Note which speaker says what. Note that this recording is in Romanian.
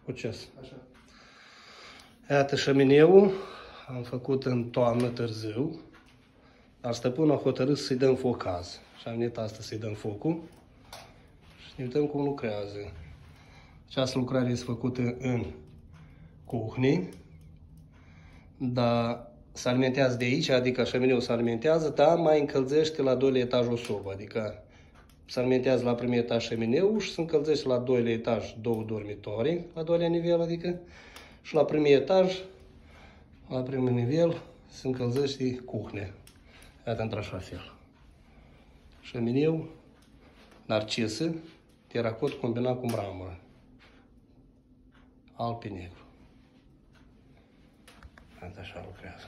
Speaker 1: proces.
Speaker 2: Așa.
Speaker 1: Iată șemineul, am făcut în toamnă târziu, dar stăpânul a hotărât să-i dăm foc azi. Și am venit astăzi să-i dăm focul și ne uităm cum lucrează. Această lucrare este făcută în cuhni, dar se alimentează de aici, adică șemineul se alimentează, dar mai încălzește la 2 etaj o sobă, adică se alimentează la primul etaj șemineul și se încălzește la 2 etaj 2 dormitorii, la 2 nivel, adică, și la primul etaj, la primul nivel, se încălzește cuhne. Iată într-așa fel. Șemineu, narcisă, teracot combinat cu mramoră. Alb pe negru. Iată așa lucrează.